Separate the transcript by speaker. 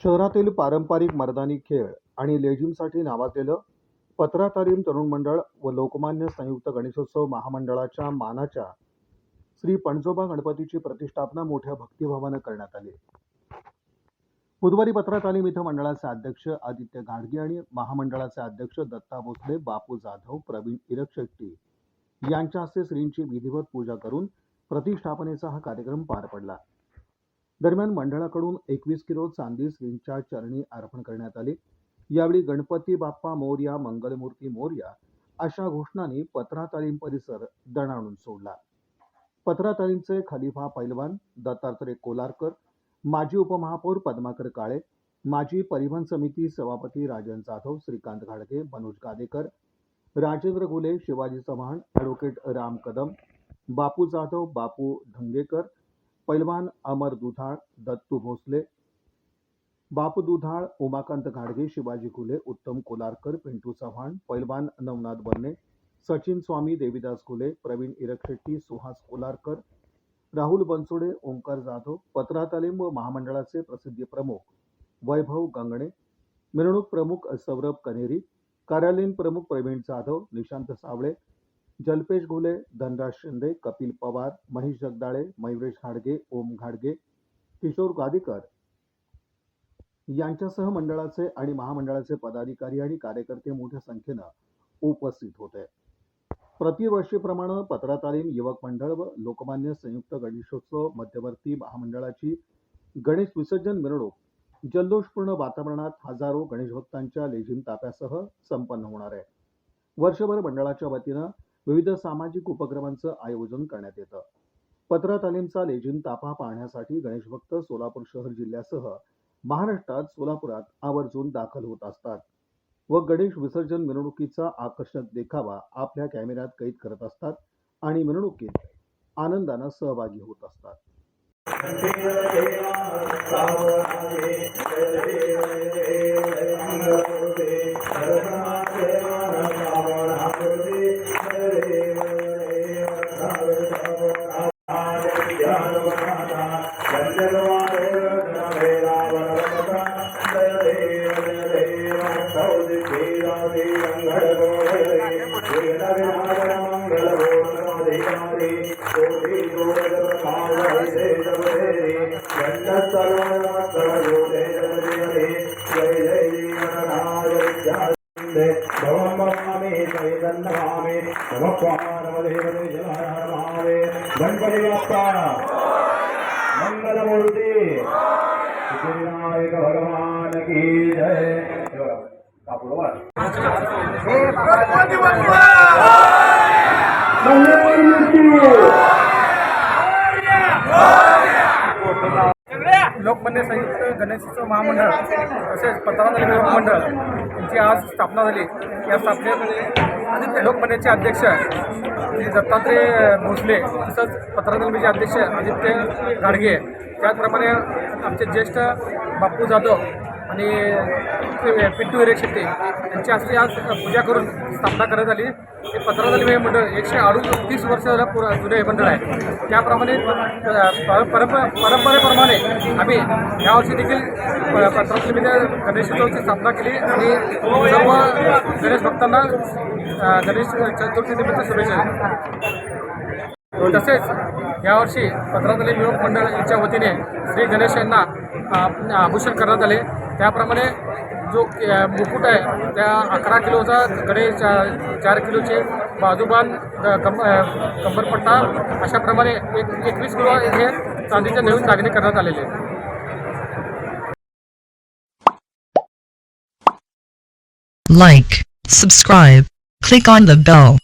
Speaker 1: शहरातील पारंपरिक मर्दानी खेळ आणि लेझिमसाठी नावाजलेलं पत्रा तालीम तरुण मंडळ व लोकमान्य संयुक्त गणेशोत्सव महामंडळाच्या मानाच्या श्री पणजोबा गणपतीची प्रतिष्ठापना मोठ्या भक्तिभावानं करण्यात आली। बुधवारी पत्रा तालीम इथं मंडळाचे अध्यक्ष आदित्य गाडगे आणि महामंडळाचे अध्यक्ष दत्ता भोसले, बापू जाधव, प्रवीण इरकशेट्टी यांच्या हस्ते श्रींची विधिवत पूजा करून प्रतिष्ठापनेचा हा कार्यक्रम पार पडला। दरम्यान मंडळाकडून 21 किलो चांदी श्रींच्या चरणी अर्पण करण्यात आली। यावेळी गणपती बाप्पा मोरया, मंगलमूर्ती मोरया अशा घोषणांनी पत्रा तालीम परिसर दणाणून सोडला। पत्रा तालीमचे खलिफा पैलवान दत्तात्रय कोलारकर, माजी उपमहापौर पद्माकर काळे, माजी परिवहन समिती सभापती राजन जाधव, श्रीकांत घाडगे, मनोज गादेकर, राजेंद्र घुले, शिवाजी चव्हाण, ॲडव्होकेट राम कदम, बापू जाधव, बापू ढंगेकर, पैलवान अमर दुधाळ, दत्तू भोसले, बापू दुधाळ, उमाकांत घाडगे, शिवाजी घुले, उत्तम कोलारकर, पिंटू चव्हाण, पैलवान नवनाथ बन्ने, सचिन स्वामी, देवीदास घुले, प्रवीण इरकशेट्टी, सुहास कोलारकर, राहुल बनसोडे, ओंकार जाधव, पत्रा तालीम व महामंडळाचे प्रसिद्धी प्रमुख वैभव गंगणे, मिरवणूक प्रमुख सौरभ कनेरी, कार्यालयीन प्रमुख प्रवीण जाधव, निशांत सावळे, जल्पेश घुले, धनराज शिंदे, कपिल पवार, महेश जगदाळे, मयुरेश घाडगे, ओम घाडगे, किशोर गादीकर यांच्यासह मंडळाचे आणि महामंडळाचे पदाधिकारी आणि कार्यकर्ते मोठ्या संख्येनं उपस्थित होते। प्रतिवर्षीप्रमाणे पत्रा तालीम युवक मंडळ व लोकमान्य संयुक्त गणेशोत्सव मध्यवर्ती महामंडळाची गणेश विसर्जन मिरवणूक जल्लोषपूर्ण वातावरणात हजारो गणेश भक्तांच्या लेझिम ताफ्यासह संपन्न होणार आहे। वर्षभर मंडळाच्या वतीनं विविध सामाजिक उपक्रमांचं आयोजन करण्यात येतं। पत्रा तालीमचा लेझिम ताफा पाहण्यासाठी गणेश भक्त सोलापूर शहर जिल्ह्यासह महाराष्ट्रात सोलापुरात आवर्जून दाखल होत असतात व गणेश विसर्जन मिरवणुकीचा आकर्षक देखावा आपल्या कॅमेऱ्यात कैद करत असतात आणि मिरवणुकीत आनंदानं सहभागी होत असतात।
Speaker 2: गणपती बाप्पा मंगलमूर्ती विनायक भगवान की जय।
Speaker 3: लोकमान्य संयुक्त गणेशोत्सव महामंडळ तसेच पत्रा तालीम युवक मंडळ यांची आज स्थापना झाली। या स्थापनेत लोकमान्याचे अध्यक्ष श्री दत्तात्रय भोसले तसंच पत्रा तालीमचे अध्यक्ष आदित्य गाडगे, त्याचप्रमाणे आमचे ज्येष्ठ बापू जाधव आणि पिंटू इरकशेट्टी यांच्या हस्ते आज पूजा करून स्थापना करण्यात आली। हे पत्रा तालीम हे मंडळ 138 वर्ष जुने हे मंडळ आहे। त्याप्रमाणे परंपरेप्रमाणे आम्ही यावर्षी देखील पत्रा तालीमच्या गणेशोत्सवाची स्थापना केली आणि सर्व गणेश भक्तांना गणेश चतुर्थीनिमित्त शुभेच्छा। तसेच यावर्षी पत्रा तालीम युवक मंडळ यांच्या वतीने श्री गणेश यांना आभूषण करण्यात आले। त्याप्रमाणे जो मुकुट आहे त्या 11 किलोचा, गणेश 4 किलोचे, बाजूबान, कंबरपट्टा अशाप्रमाणे 21 किलो हे चांदीचे नवीन दागिने करण्यात आलेले आहेत।
Speaker 4: Like, subscribe, click on the bell.